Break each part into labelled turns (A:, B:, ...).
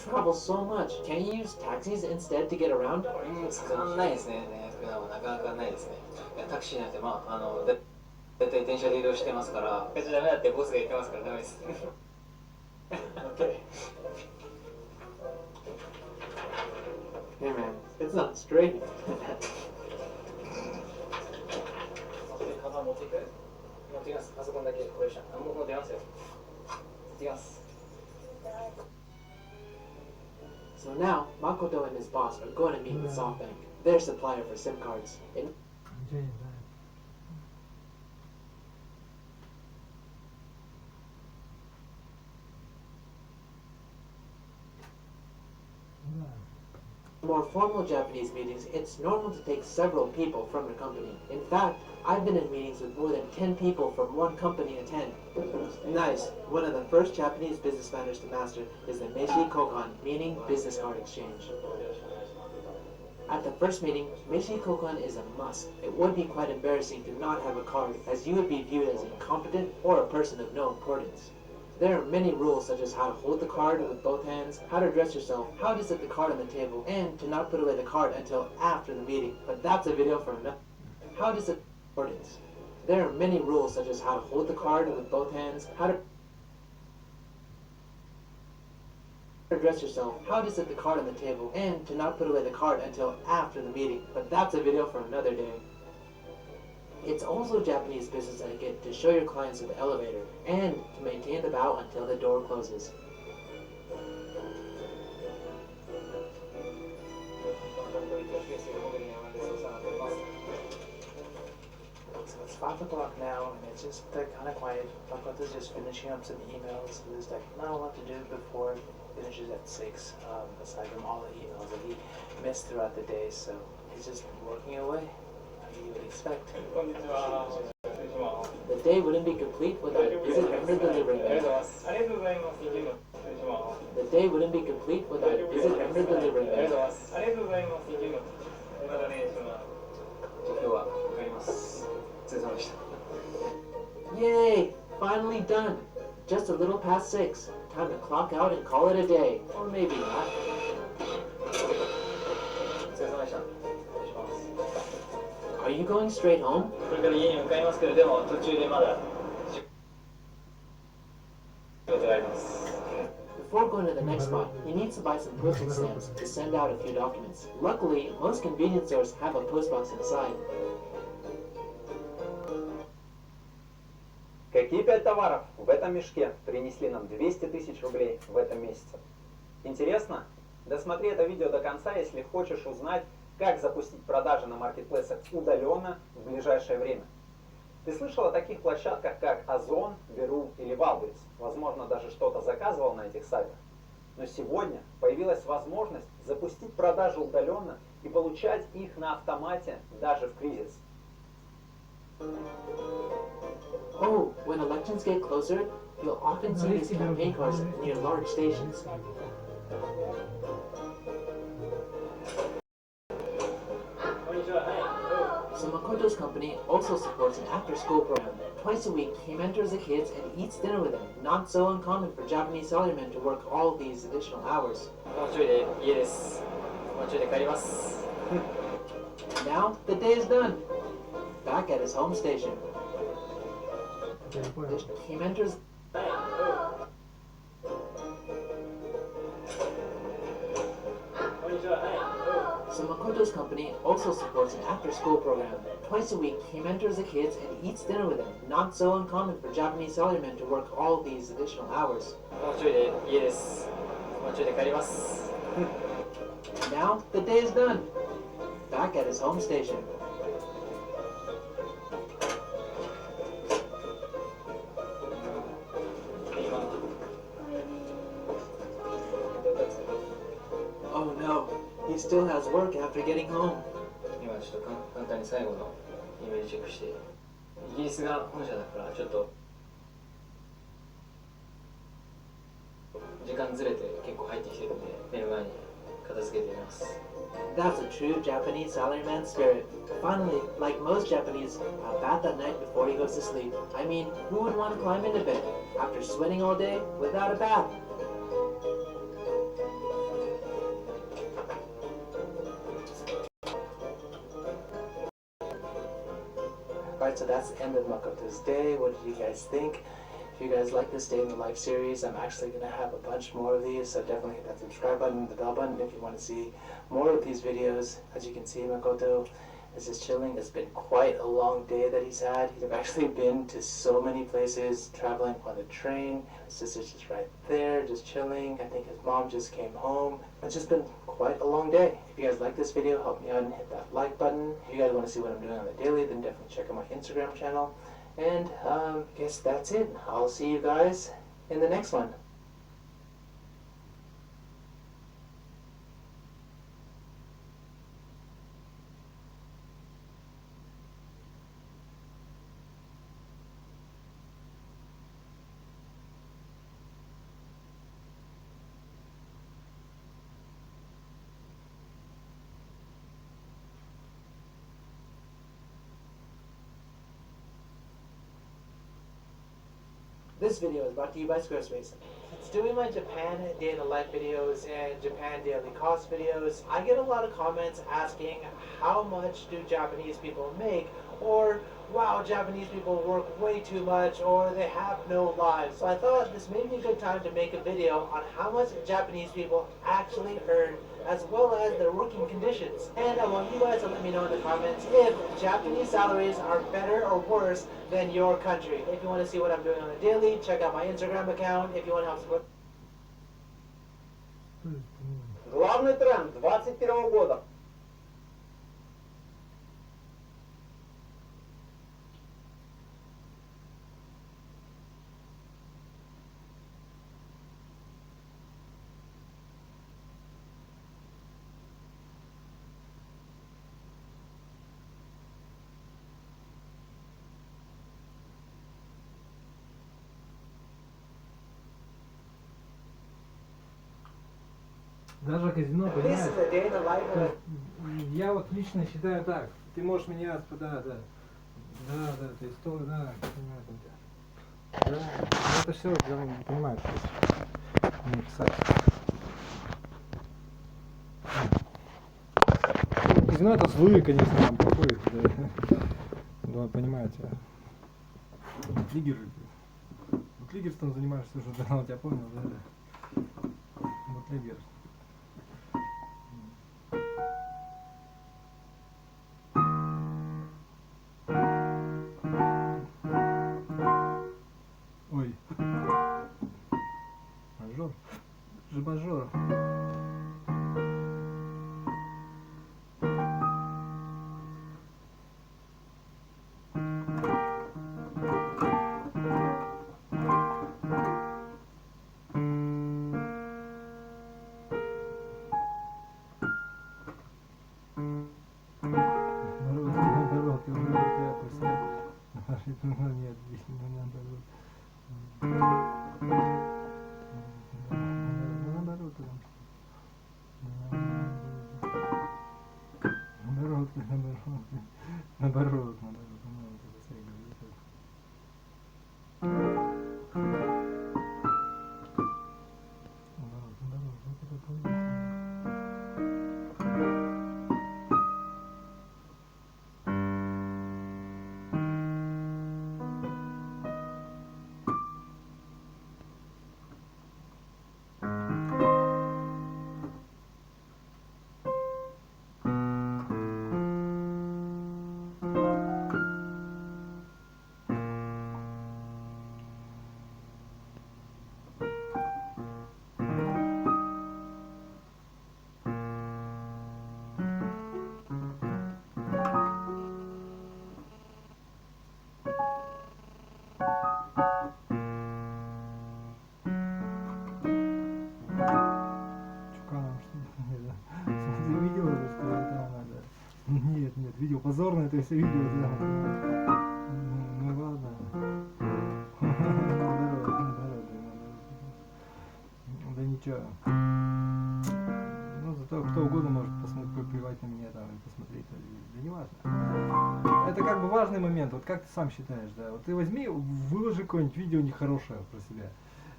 A: travel so much. Can't you use taxis instead to get around?
B: 使わないですね。普段はなかなかないですね。タクシーなんてだいたい電車で移動してますから。これじゃダメだってボスが言ってますからダメです。
A: Okay. Hey man, it's not straight.
B: カバン持っていく？持ってきます。パソコンだけこれした。もう出ますよ。持ってきます。
A: So now, Makoto and his boss are going to meet with SoftBank, their supplier for SIM cards. In more formal Japanese meetings, it's normal to take several people from your company. In fact, I've been in meetings with more than 10 people from one company attend. Nice. One of the first Japanese business manners to master is the Meishi Kokan, meaning business card exchange. At the first meeting, Meishi Kokan is a must. It would be quite embarrassing to not have a card, as you would be viewed as incompetent or a person of no importance. There are many rules such as how to hold the card with both hands, how to dress yourself, how to set the card on the table, and to not put away the card until after the meeting. But that's a video for another. How to set importance. There are many rules such as how to hold the card with both hands, how to dress yourself, how to set the card on the table, and to not put away the card until after the meeting. But that's a video for another day. It's also Japanese business etiquette to show your clients to the elevator and to maintain the bow until the door closes.
C: So it's 5 o'clock now, and it's just kind of quiet. Makoto's just finishing up some emails. There's not a lot to do before he finishes at 6, aside from all the emails that he missed throughout the day. So he's just working away. You would expect.
A: The day wouldn't be complete without a visit from the delivery man. The day wouldn't be complete without a visit from the delivery man. Yay! Finally done! Just a little past 6. Time to clock out and call it a day. Or maybe not. Are you going straight home? Before going to the next spot, he needs to buy some postage stamps to send out a few documents. Luckily, most convenience stores have a postbox inside.
D: Какие 5 товаров в этом мешке принесли нам 200 тысяч рублей в этом месяце? Интересно? Досмотри это видео до конца, если хочешь узнать, как запустить продажи на маркетплейсах удаленно в ближайшее время. Ты слышал о таких площадках, как Озон, Беру или Wildberries? Возможно, даже что-то заказывал на этих сайтах. Но сегодня появилась возможность запустить продажи удаленно и получать их на автомате даже в кризис.
A: Oh, when elections get closer, you'll often see these campaign cars near large stations. So Makoto's company also supports an after-school program. Twice a week, he mentors the kids and eats dinner with them. Not so uncommon for Japanese salarymen to work all these additional hours. Now, the day is done. Back at his home station. He mentors... So Makoto's company also supports an after-school program. Twice a week, he mentors the kids and eats dinner with them. Not so uncommon for Japanese salarymen to work all these additional hours. Now, the day is done. Back at his home station. Oh no, he still has work after getting home.
B: 今ちょっと簡単に最後のイメージチェックして、イギリスが本社だからちょっと時間ずれて結構入ってきてるんで、寝る前に片付けています。
A: That's a true Japanese salaryman spirit. Finally, like most Japanese, a bath at night before he goes to sleep. I mean, who would want to climb into bed after sweating all day without a bath?
C: Alright, so that's the end of Makoto's day. What did you guys think? If you guys like this Day in the Life series, I'm actually going to have a bunch more of these, so definitely hit that subscribe button and the bell button if you want to see more of these videos. As you can see, Makoto is just chilling. It's been quite a long day that he's had. He's actually been to so many places, traveling on the train. His sister's just right there, just chilling. I think his mom just came home. It's just been quite a long day. If you guys like this video, help me out and hit that like button. If you guys want to see what I'm doing on the daily, then definitely check out my Instagram channel. And I guess that's it. I'll see you guys in the next one. This video is brought to you by Squarespace. Since doing my Japan Day in the Life videos and Japan Daily Cost videos, I get a lot of comments asking how much do Japanese people make, or wow, Japanese people work way too much, or they have no lives. So I thought this may be a good time to make a video on how much Japanese people actually earn, as well as their working conditions. And I want you guys to let me know in the comments if Japanese salaries are better or worse than your country. If you want to see what I'm doing on the daily, check out my Instagram account. If you want to help support.
D: Главный тренд 2021 года.
E: Даже казино,
C: This
E: понимаешь?
C: is a day in the life
E: То
C: of
E: есть, я вот лично считаю так, ты можешь меняться, да, то есть то, да, понимаю, да, это все, я не понимаю, то есть, не писать. Ну, казино это злые, конечно, там проходит, да, да, понимаете. Вот лигерством занимаешься уже давно, я понял, да, вот лигер. Ой. Мажор. Же мажор. Нет, здесь не наоборот. Наоборот. Наоборот. Нет, видео позорное, это все видео, да. Ну ладно. Да ничего. Ну зато кто угодно может посмотреть, плевать на меня там и посмотреть. Да не важно. Это как бы важный момент. Вот как ты сам считаешь, да? Вот ты возьми, выложи какое-нибудь видео нехорошее про себя.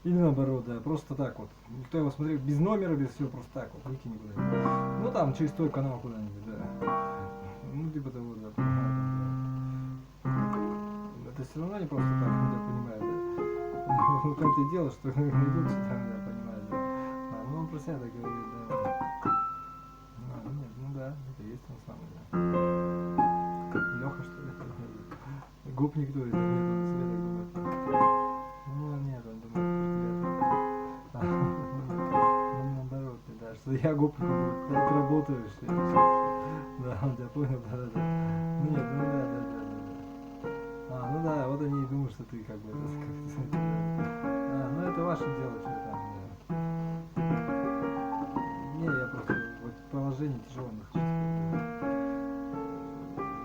E: Или наоборот, да, просто так вот. Никто его смотрел без номера, без всего, просто так вот, выкини куда-нибудь. Ну там, через твой канал куда-нибудь, да. Ну типа того, да. все равно не просто так, я понимаю, да. Ну, в том-то и дело, что идут что-то, да, понимаю, да. Ну, он про себя так говорит, да. Нет, ну да, это есть он самый, да. Леха, что ли? Губ никто из них нет, он себе так думает. Ну, нет, он думает, что тебя ну, наоборот, да, что я губником буду, ты работаешь, что я сейчас. Да, он тебя понял, да. Ну, нет, ну да. Ну да, вот они и думают, что ты как бы это, ну это ваше дело, что там, да. Не, я просто, вот положение тяжело не хочу сказать.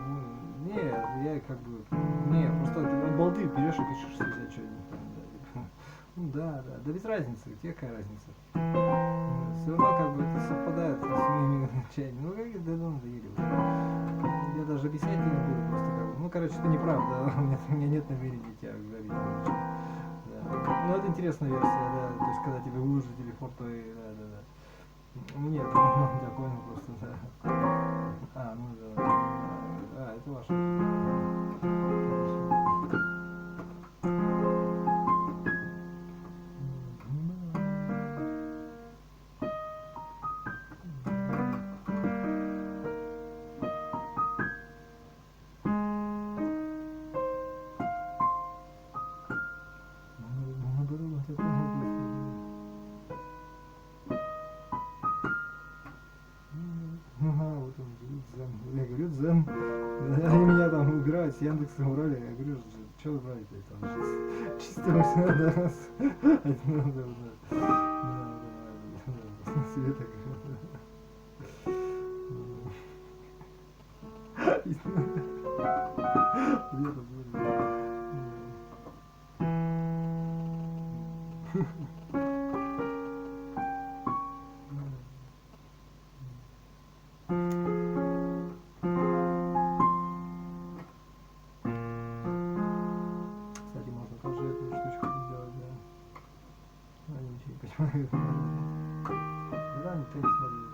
E: Ну, не, я как бы, не, просто ты болты берешь и пишешь, что тебя что-нибудь там, да. Ну да, без разницы, тебе какая разница. Все равно как бы это совпадает с моими чаяниями. Ну как да, надоели уже. Я даже объяснять не буду, просто как бы. Ну короче, ты не прав, да, у меня нет намерения тебя говорить. Да. Ну это интересная версия, да. То есть когда тебе выложили фото и да. Нет, я понял просто, да. Ну да. Это ваше. Я говорю, дзен. Они меня там убирают, с Яндекса убрали. Я говорю, что вы брали-то? Там чисто все, да. Себе так говорю. Кстати, можно тоже эту штучку сделать, да. Они ничего не понимают. Да, никто не смотрит.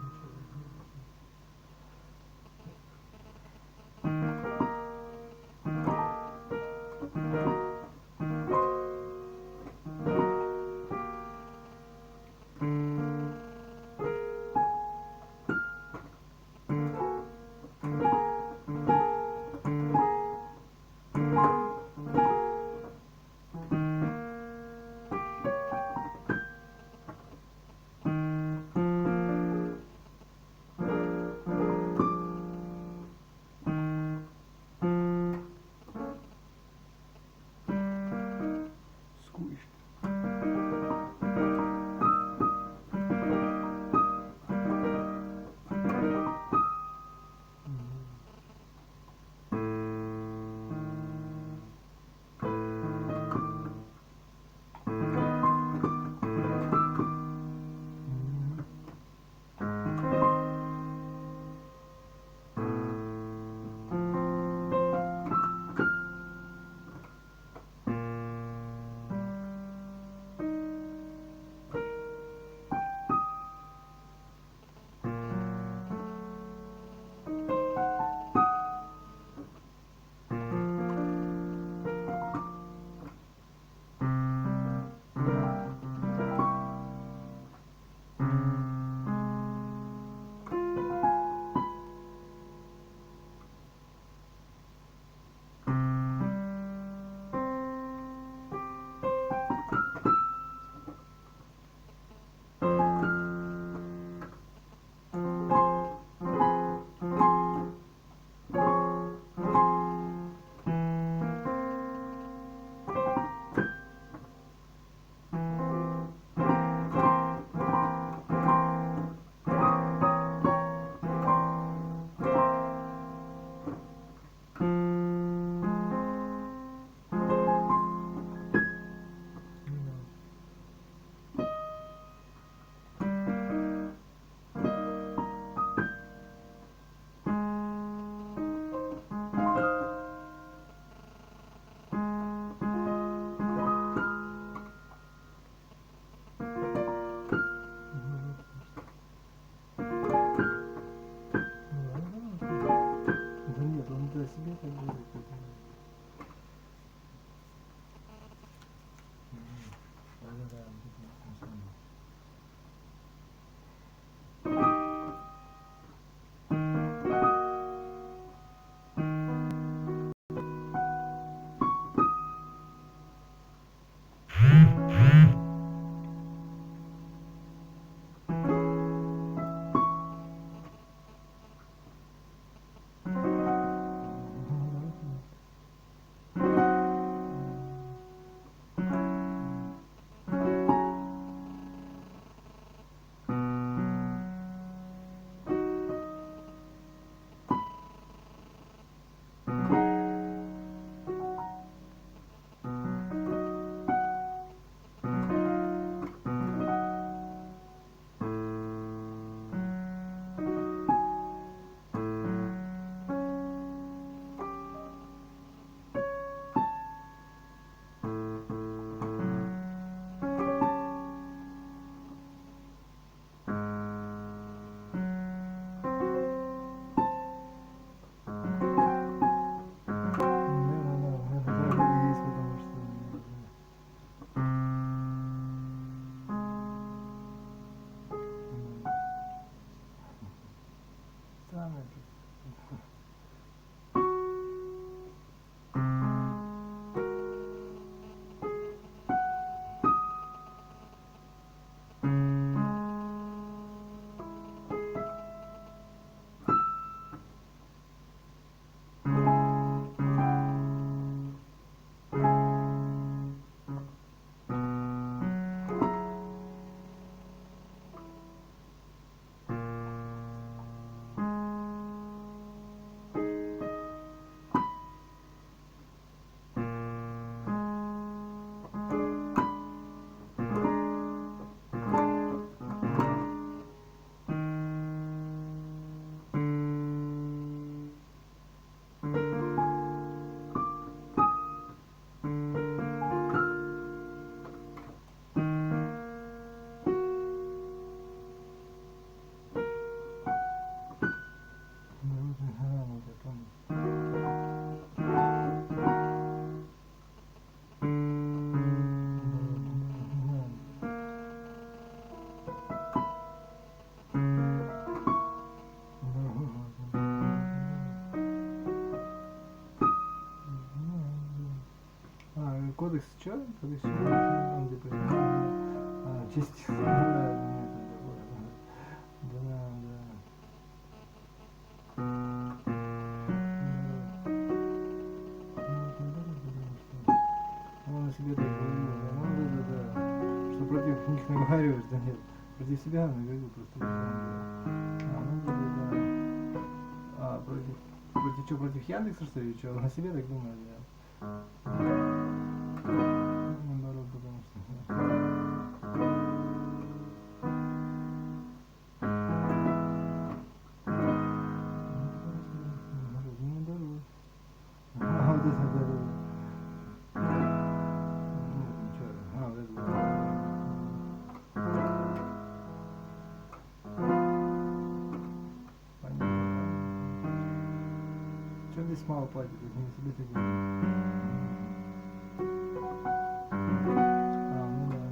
E: Кодекс что? Кодекс чего? Он где честь. Он на себе так говорил, да, что против них наговариваешь, да нет. Против себя наговорил просто. А против что, против Яндекса что ли? Что, на себе так думает, да? Наоборот, потому что... Здесь мало платит, если не себе так говорю. Ну да.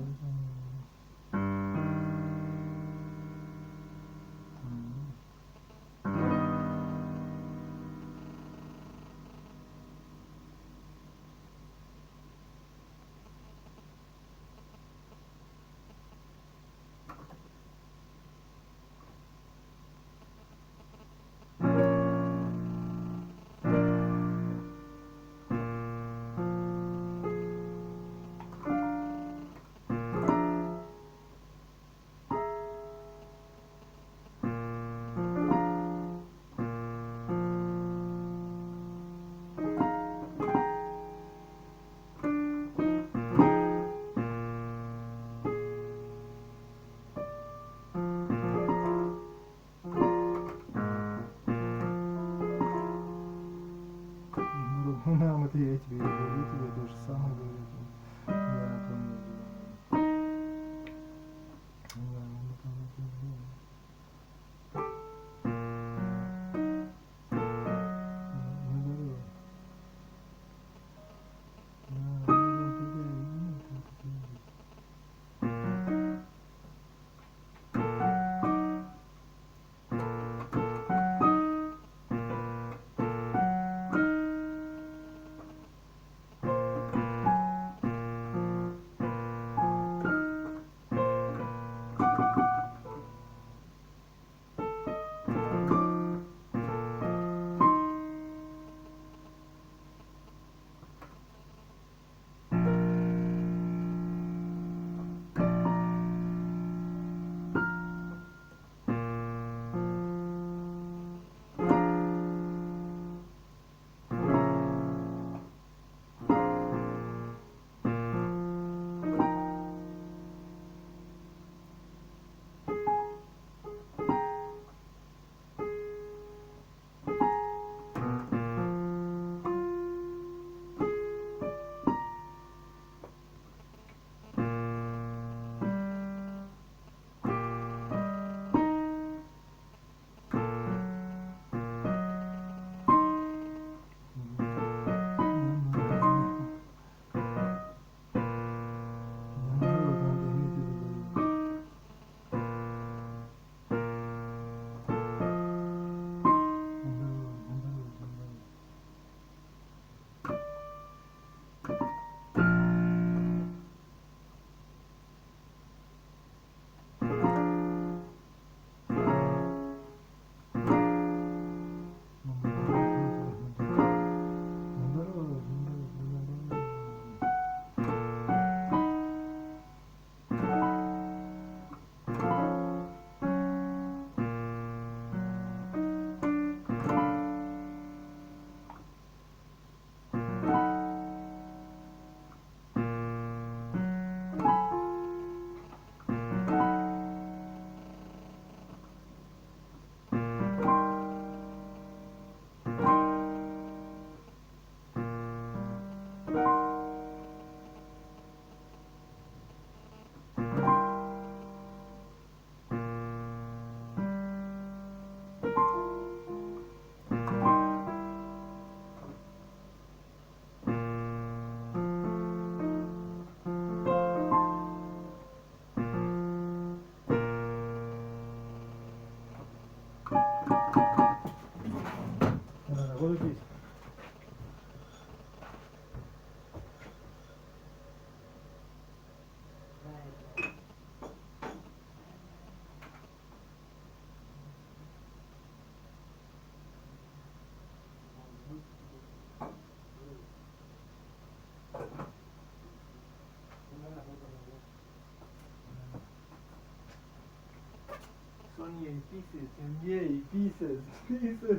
E: Sony pieces, yay, pieces, pieces.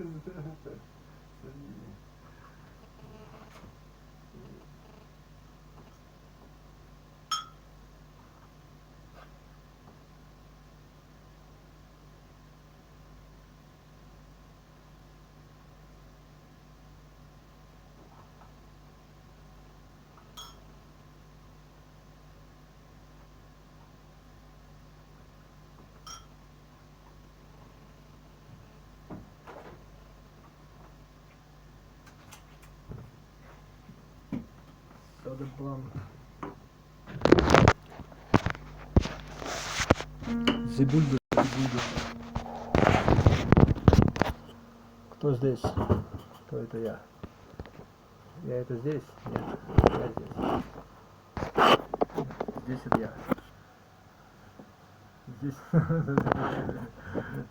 E: Diplom. Зибульда. Кто здесь? Кто это я? Я это здесь? Нет, я здесь. Здесь это я. Здесь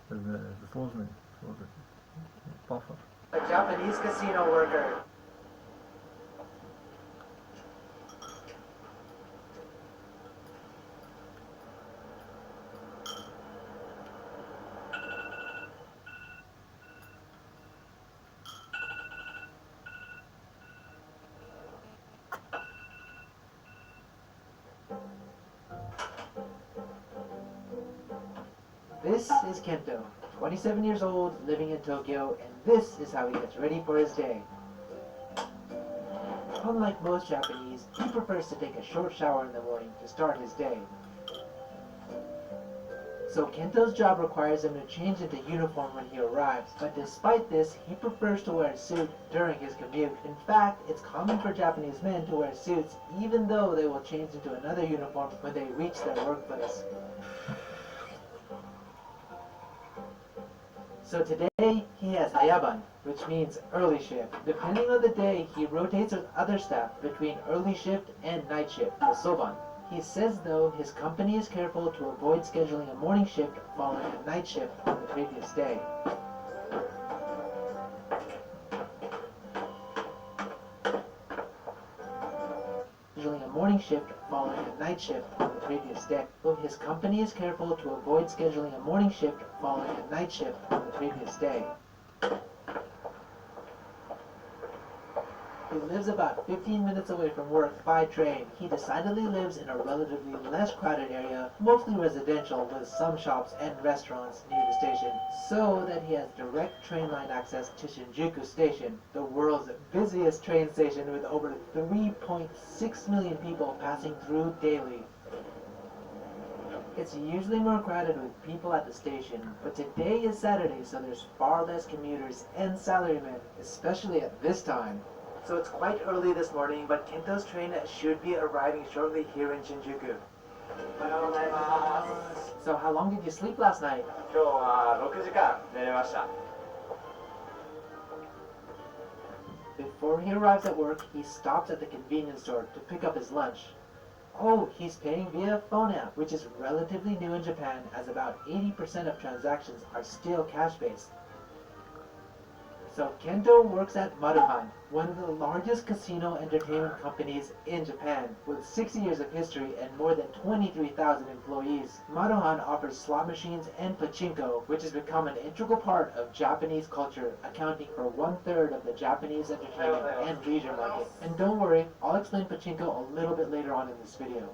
E: это сложный пафос.
A: A Japanese casino worker. This is Kento, 27 years old, living in Tokyo, and this is how he gets ready for his day. Unlike most Japanese, he prefers to take a short shower in the morning to start his day. So Kento's job requires him to change into uniform when he arrives, but despite this, he prefers to wear a suit during his commute. In fact, it's common for Japanese men to wear suits even though they will change into another uniform when they reach their workplace. So today, he has Hayaban, which means early shift. Depending on the day, he rotates with other staff between early shift and night shift, the Soban. He says, though, his company is careful to avoid scheduling a morning shift following a night shift on the previous day. Scheduling a morning shift following a night shift on the previous day. So his company is careful to avoid scheduling a morning shift following a night shift on the previous day. He lives about 15 minutes away from work by train. He decidedly lives in a relatively less crowded area, mostly residential with some shops and restaurants near the station, so that he has direct train line access to Shinjuku Station, the world's busiest train station with over 3.6 million people passing through daily. It's usually more crowded with people at the station, but today is Saturday, so there's far less commuters and salarymen, especially at this time. So it's quite early this morning, but Kento's train should be arriving shortly here in Shinjuku. So how long did you sleep last night?
F: 今日は6時間寝れました。
A: Before he arrives at work, he stops at the convenience store to pick up his lunch. Oh, he's paying via phone app, which is relatively new in Japan, as about 80% of transactions are still cash-based. So Kento works at Maruhan, one of the largest casino entertainment companies in Japan, with 60 years of history and more than 23,000 employees. Maruhan offers slot machines and pachinko, which has become an integral part of Japanese culture, accounting for 1/3 of the Japanese entertainment and leisure market. And don't worry, I'll explain pachinko a little bit later on in this video.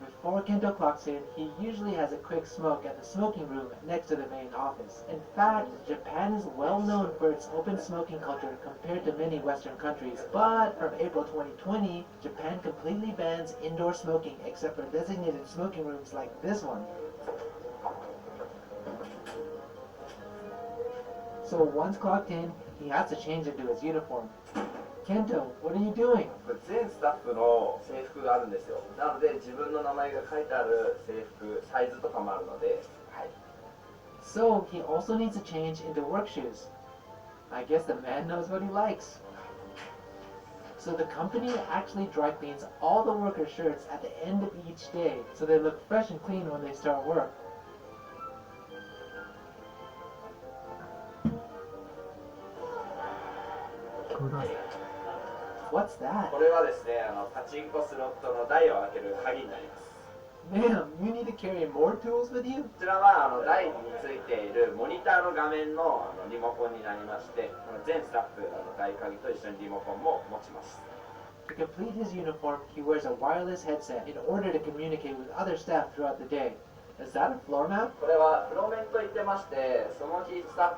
A: Before Kento clocks in, he usually has a quick smoke at the smoking room next to the main office. In fact, Japan is well known for its open smoking culture compared to many Western countries. But from April 2020, Japan completely bans indoor smoking except for designated smoking rooms like this one. So once clocked in, he has to change into his uniform. Kento, what are you doing?
F: 全スタッフの制服があるんですよ。なので自分の名前が書いてある制服、サイズとかもあるので、はい。
A: So he also needs to change into work shoes. I guess the man knows what he likes. So the company actually dry cleans all the workers' shirts at the end of each day, so they look fresh and clean when they start work. What's that?
F: これはですね、パチンコスロットの台を開ける鍵になります。
A: Ma'am, you need to carry more tools with you?
F: こちらは台についているモニターの画面のリモコンになりまして、全スタッフ台鍵と一緒にリモコンも持ちます。
A: To complete his uniform, he wears a wireless headset in order to communicate with other staff throughout the day. Is that a floor mat?
F: これはフローメンと言ってまして、その日スタッ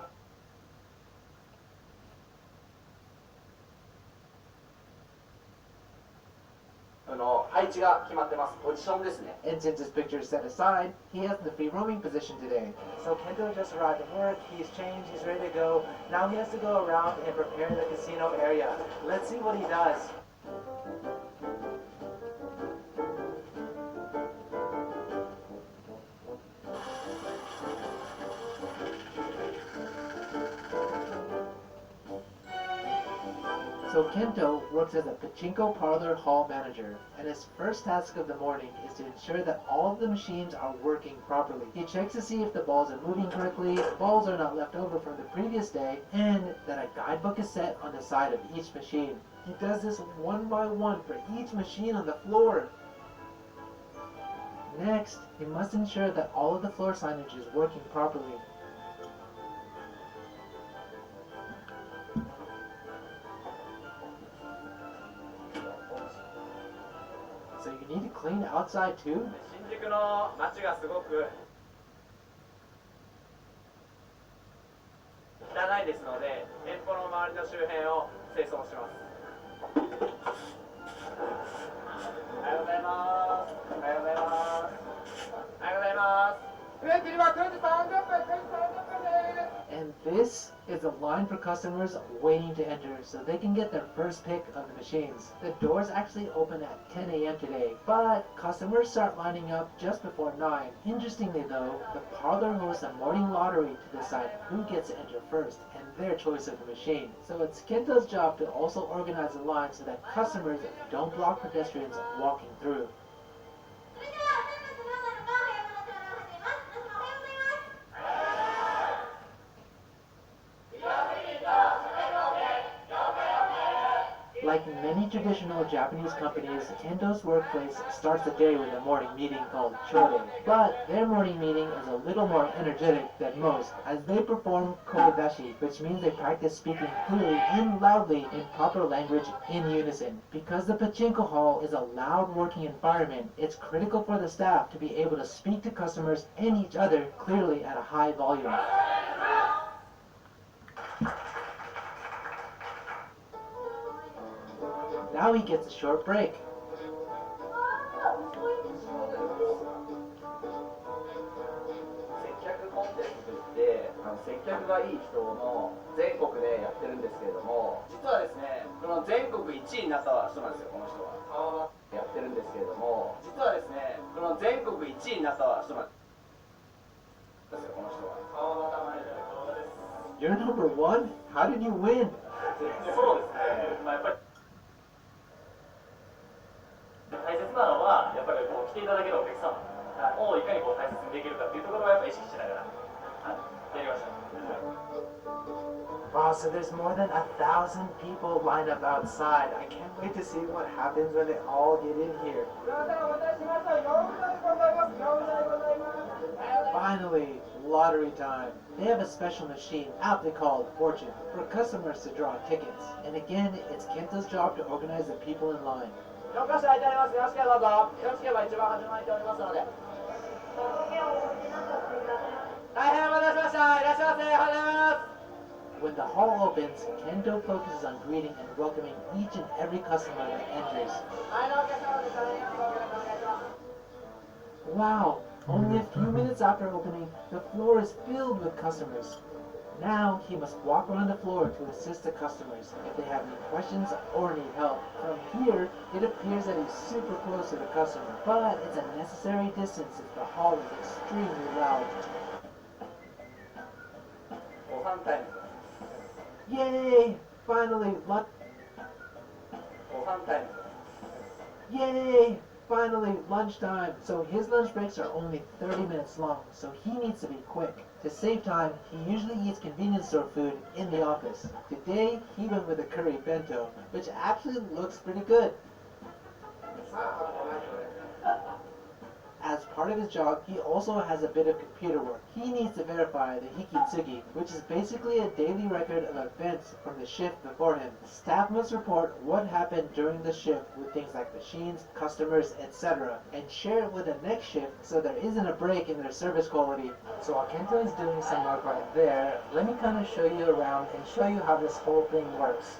F: フの配置が決まってます。ポジションですね。
A: And since his picture is set aside, he has the free roaming position today.
C: So Kento just arrived at work, he's changed, he's ready to go. Now he has to go around and prepare the casino area. Let's see what he does.
A: So Kento works as a pachinko parlor hall manager, and his first task of the morning is to ensure that all of the machines are working properly. He checks to see if the balls are moving correctly, balls are not left over from the previous day, and that a guidebook is set on the side of each machine. He does this one by one for each machine on the floor. Next, he must ensure that all of the floor signage is working properly. So you need to clean outside too?
F: 新宿の街がすごく汚いですので、店舗の周りの周辺を清掃します。おはようございます。おはようございます。おはようございます。締め切りは9時30分、9時30分です。
A: And this is a line for customers waiting to enter so they can get their first pick of the machines. The doors actually open at 10 a.m. today, but customers start lining up just before 9. Interestingly though, the parlor hosts a morning lottery to decide who gets to enter first and their choice of the machine. So it's Kento's job to also organize the line so that customers don't block pedestrians walking through. Like many traditional Japanese companies, Kento's workplace starts the day with a morning meeting called chore. But their morning meeting is a little more energetic than most, as they perform koidashi, which means they practice speaking clearly and loudly in proper language in unison. Because the pachinko hall is a loud working environment, it's critical for the staff to be able to speak to customers and each other clearly at a high volume. Now he gets a short break.
F: 接客コンテストといって接客がいい人の全国でやってるんですけれども、実はですね、この全国1位になった人なんですよ、この人は。やってるんですけれども、実はですね、この全国1位になった人なんですよ、この人は。
A: You're number one? How did you win?
F: そうですね、やっぱり大切なのはやっぱり来ていただけるお客様をいかに大切にできるかっていうところをやっぱり意識しながらやりました。
C: Wow, so there's more than 1,000 people lined up outside. I can't wait to see what happens when they all get in here.
A: Finally, lottery time. They have a special machine, aptly called Fortune, for customers to draw tickets. And again, it's Kento's job to organize the people in line.
F: よろしくお願いいたします。よろしければどうぞ。よろしければ一番始まっておりますので。大変お待たせしました。いらっしゃいませ。おはようございます。
A: When the hall opens, Kento focuses on greeting and welcoming each and every customer that enters. Wow! Only a few minutes after opening, the floor is filled with customers. Now he must walk around the floor to assist the customers if they have any questions or need help. From here, it appears that he's super close to the customer, but it's a necessary distance if the hall is extremely loud.
F: ご飯タイム。
A: Yay! Finally, lunch.
F: ご飯タイム。
A: Yay! Finally, lunchtime. So his lunch breaks are only 30 minutes long, so he needs to be quick. To save time, he usually eats convenience store food in the office. Today, he went with a curry bento, which actually looks pretty good. As part of his job, he also has a bit of computer work. He needs to verify the hikitsugi, which is basically a daily record of events from the shift before him. The staff must report what happened during the shift with things like machines, customers, etc., and share it with the next shift so there isn't a break in their service quality.
C: So while Kento is doing some work right there, let me kind of show you around and show you how this whole thing works.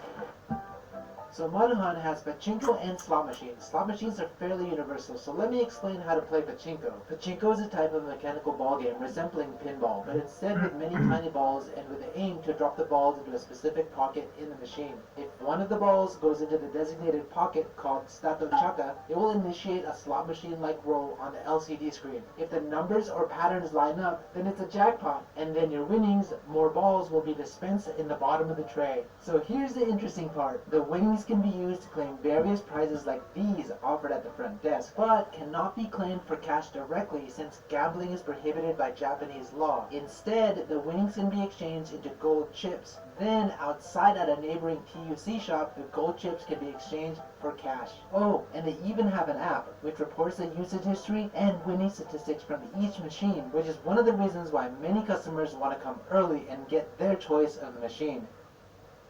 A: So Maruhan has pachinko and slot machines. Slot machines are fairly universal, so let me explain how to play pachinko. Pachinko is a type of mechanical ball game resembling pinball, but instead with many tiny balls and with the aim to drop the balls into a specific pocket in the machine. If one of the balls goes into the designated pocket called stato chaka, it will initiate a slot machine-like roll on the LCD screen. If the numbers or patterns line up, then it's a jackpot, and then your winnings, more balls, will be dispensed in the bottom of the tray. So here's the interesting part. The winnings can be used to claim various prizes like these offered at the front desk, but cannot be claimed for cash directly since gambling is prohibited by Japanese law. Instead, the winnings can be exchanged into gold chips. Then, outside at a neighboring TUC shop, the gold chips can be exchanged for cash. Oh, and they even have an app, which reports the usage history and winning statistics from each machine, which is one of the reasons why many customers want to come early and get their choice of the machine.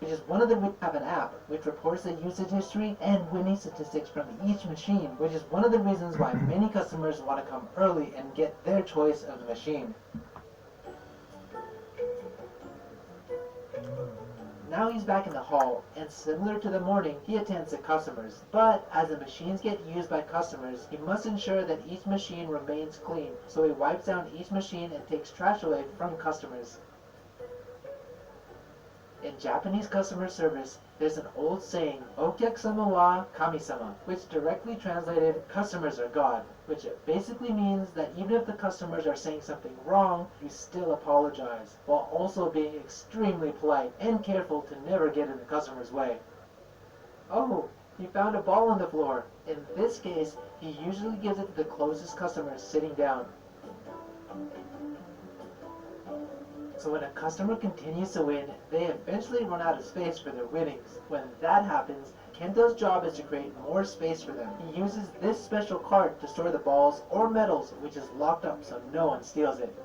A: Which is one of the have an app which reports the usage history and winning statistics from each machine, which is one of the reasons why many customers want to come early and get their choice of the machine. Now he's back in the hall, and similar to the morning, he attends to customers. But as the machines get used by customers, he must ensure that each machine remains clean, so he wipes down each machine and takes trash away from customers. In Japanese customer service, there's an old saying, "Okyakusama wa kami-sama," which directly translated, "customers are God," which basically means that even if the customers are saying something wrong, you still apologize, while also being extremely polite and careful to never get in the customer's way. Oh, he found a ball on the floor. In this case, he usually gives it to the closest customer sitting down. So when a customer continues to win, they eventually run out of space for their winnings. When that happens, Kento's job is to create more space for them. He uses this special cart to store the balls or medals, which is locked up so no one steals it.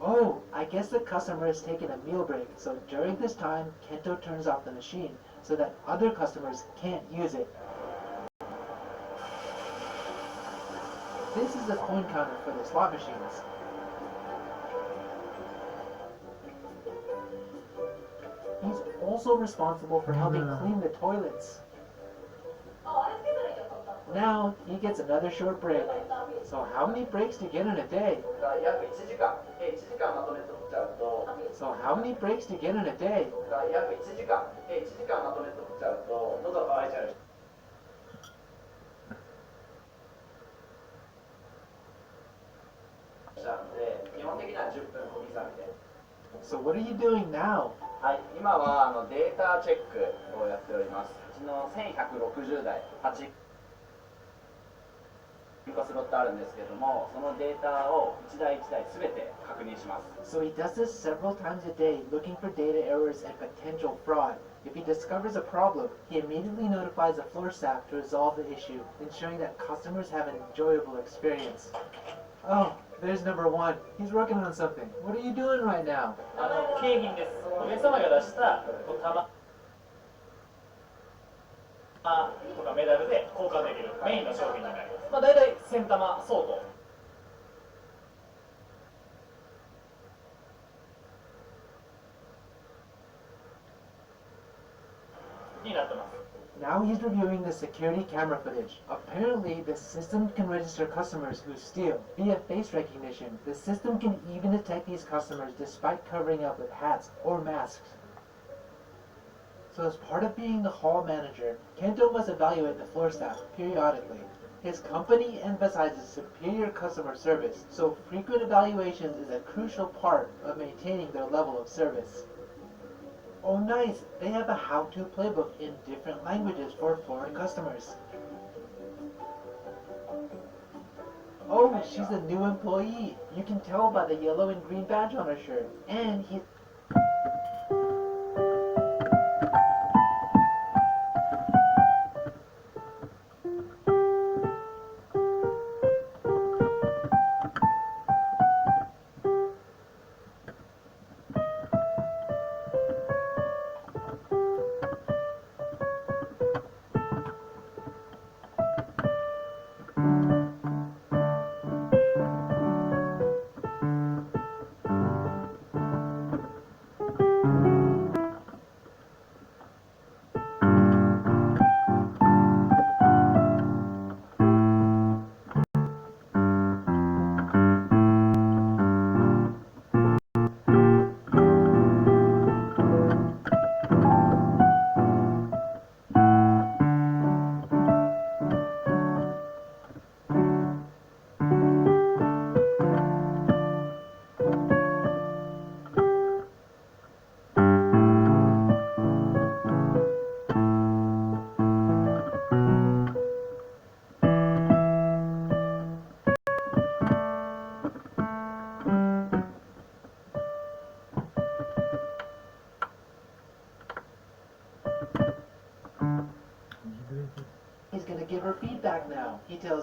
A: Oh, I guess the customer has taken a meal break, so during this time, Kento turns off the machine so that other customers can't use it. This is the coin counter for the slot machines. He's also responsible for helping clean the toilets. Now he gets another short break. So how many breaks do you get in a day? So how many breaks do you get in a day? So what are you doing now?
F: はい、今はデータチェックをやっております。うちの1160台8個スロットあるんですけども、そのデータを一台一台すべて確認します。
A: So he does this several times a day, looking for data errors and potential fraud. If he discovers a problem, he immediately notifies the floor staff to resolve the issue, ensuring that customers have an enjoyable experience. Oh, there's number one. He's working on something. What are you doing right now?
B: 景品です。お客様が出した玉とかメダルで交換できるメインの商品になります。大体1000玉相当。になってます。
A: Now he's reviewing the security camera footage. Apparently, the system can register customers who steal. Via face recognition, the system can even detect these customers despite covering up with hats or masks. So as part of being the hall manager, Kento must evaluate the floor staff periodically. His company emphasizes superior customer service, so frequent evaluations is a crucial part of maintaining their level of service. Oh nice, they have a how-to playbook in different languages for foreign customers. Oh, she's a new employee. You can tell by the yellow and green badge on her shirt. And he...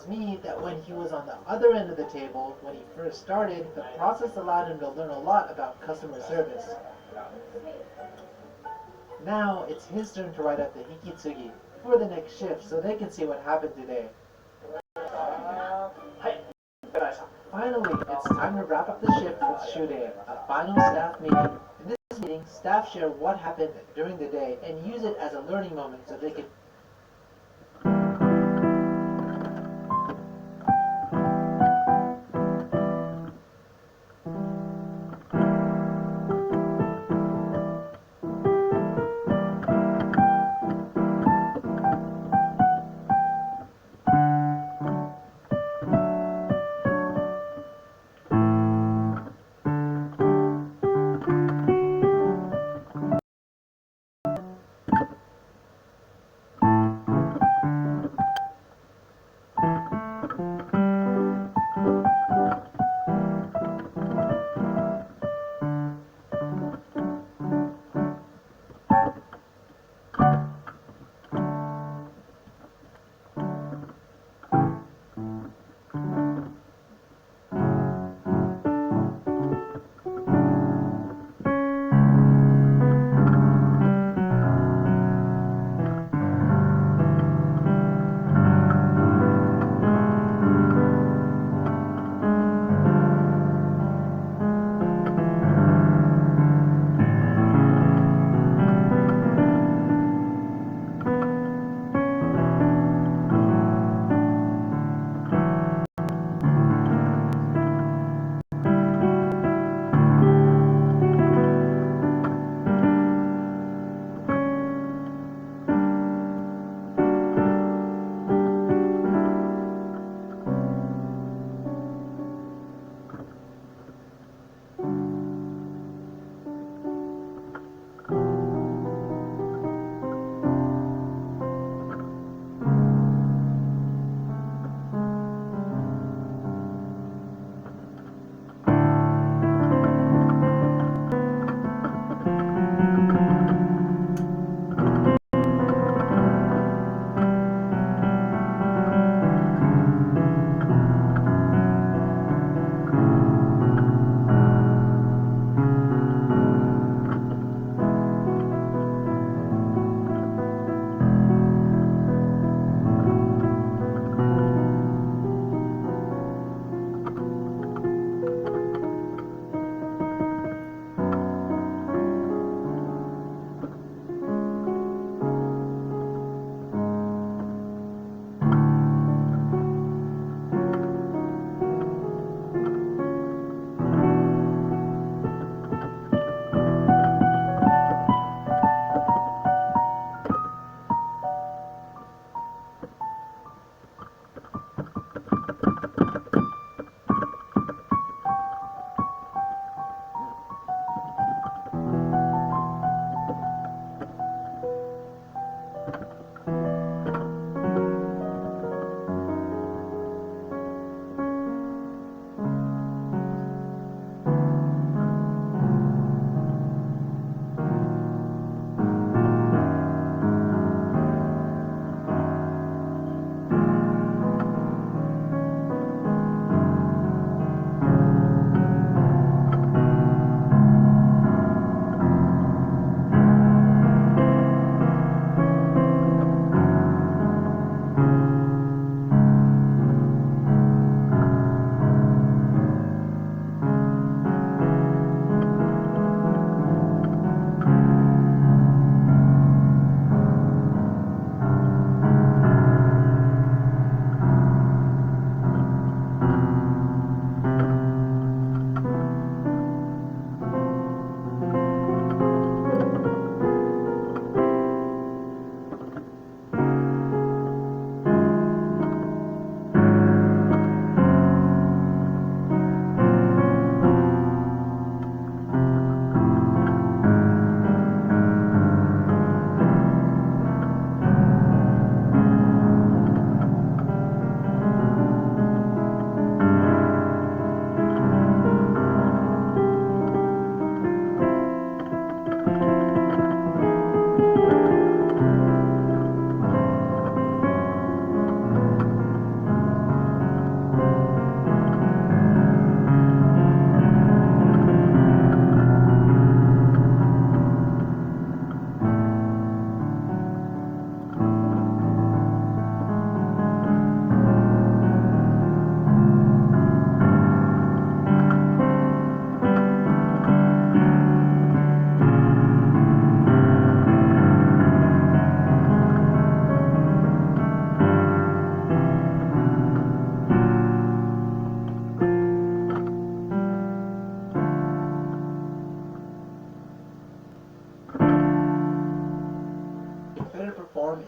A: tells me that when he was on the other end of the table, when he first started, the process allowed him to learn a lot about customer service. Now it's his turn to write up the hikitsugi for the next shift so they can see what happened today. Finally, it's time to wrap up the shift with Shude, a final staff meeting. In this meeting, staff share what happened during the day and use it as a learning moment so they can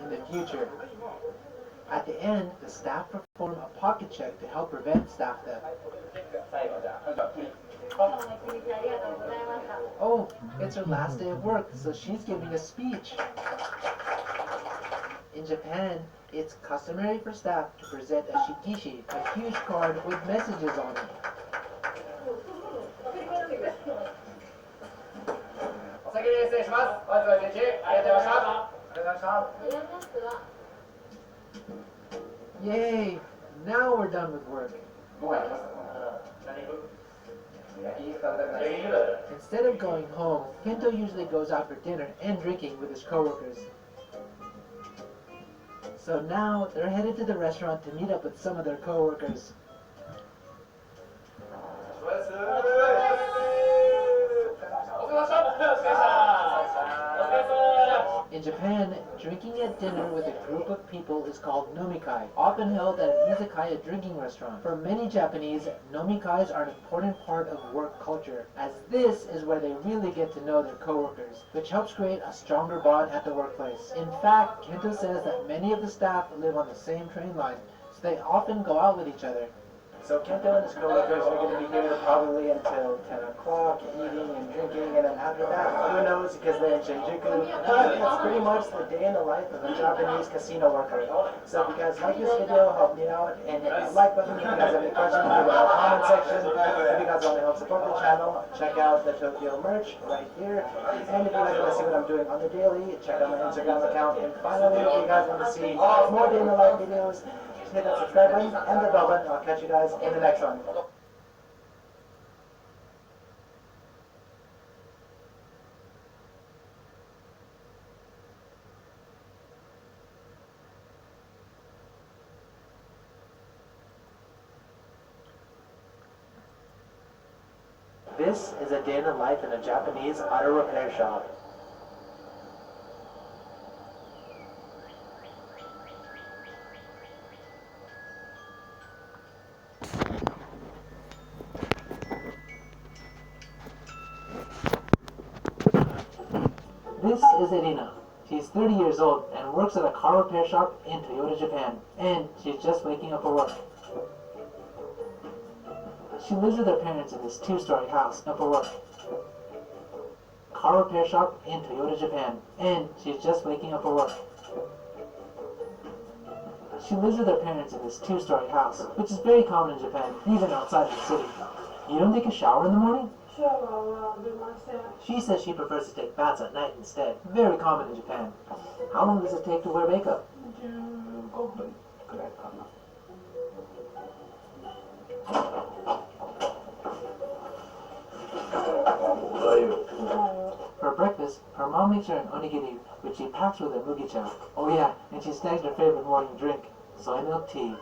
A: in the future. At the end, the staff perform a pocket check to help prevent staff theft. Oh, it's her last day of work, so she's giving a speech. In Japan, it's customary for staff to present a shikishi, a huge card with messages on it. Yay! Now we're done with work. Instead of going home, Kento usually goes out for dinner and drinking with his coworkers. So now they're headed to the restaurant to meet up with some of their coworkers. In Japan, drinking at dinner with a group of people is called nomikai, often held at an izakaya drinking restaurant. For many Japanese, nomikais are an important part of work culture, as this is where they really get to know their coworkers, which helps create a stronger bond at the workplace. In fact, Kento says that many of the staff live on the same train line, so they often go out with each other.
C: So Kento and his coworkers are going to be here probably until 10 o'clock, eating and drinking, and then after that, who knows, because they're in Shinjuku. But it's pretty much the day in the life of a Japanese casino worker. So if you guys like this video, help me out and hit the like button. If you guys have any questions, leave it in the comment section. If you guys want to help support the channel, check out the Tokyo merch right here. And if you guys want to see what I'm doing on the daily, check out my Instagram account. And finally, if you guys want to see more day in the life videos, hit that subscribe button and the bell button. I'll catch you guys in the next one. This is a day in the life in a Japanese auto repair shop. This is Irina. She's 30 years old and works at a car repair shop in Toyota, Japan. And she's just waking up for work. She lives with her parents in this 2-story house up for work. Car repair shop in Toyota, Japan. And she's just waking up for work. She lives with her parents in this 2-story house, which is very common in Japan, even outside the city. You don't take a shower in the morning? She says she prefers to take baths at night instead. Very common in Japan. How long does it take to wear makeup? For breakfast, her mom makes her an onigiri, which she packs with a mugicha. Oh yeah, and she snags her favorite morning drink, soy milk tea.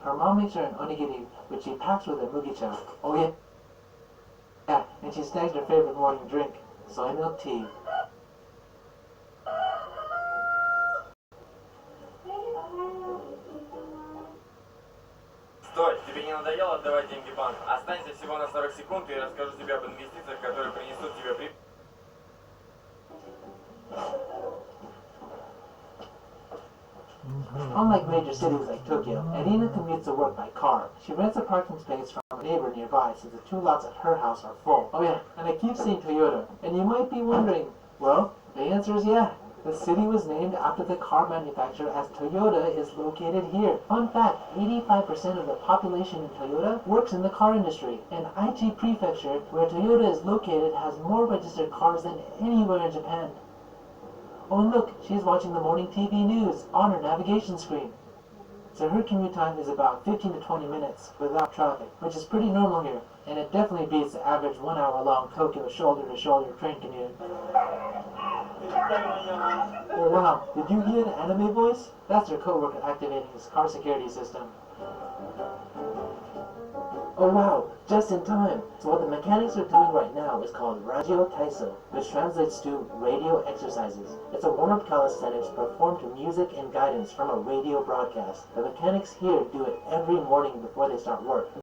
C: Her mom makes her an onigiri, which she packs with a mugicha. Oh yeah. Yeah, and she snags her favorite morning drink, soy milk tea.
G: Стой, тебе не надоело отдавать деньги банку? Останься всего на 40 секунд, и я расскажу тебе об инвестициях, которые принесут тебе прибыль.
A: Unlike major cities like Tokyo, Irina commutes to work by car. She rents a parking space from a neighbor nearby since the 2 lots at her house are full. Oh yeah, and I keep saying Toyota. And you might be wondering, well, the answer is yeah. The city was named after the car manufacturer as Toyota is located here. Fun fact, 85% of the population in Toyota works in the car industry. And Aichi Prefecture, where Toyota is located, has more registered cars than anywhere in Japan. Oh and look, she's watching the morning TV news on her navigation screen. So her commute time is about 15 to 20 minutes without traffic, which is pretty normal here. And it definitely beats the average 1 hour long Tokyo shoulder-to-shoulder train commute. Oh wow, did you hear the anime voice? That's her coworker activating his car security system. Oh wow, just in time. So what the mechanics are doing right now is called Radio Taiso, which translates to radio exercises. It's a warm-up calisthenics performed to music and guidance from a radio broadcast. The mechanics here do it every morning before they start work.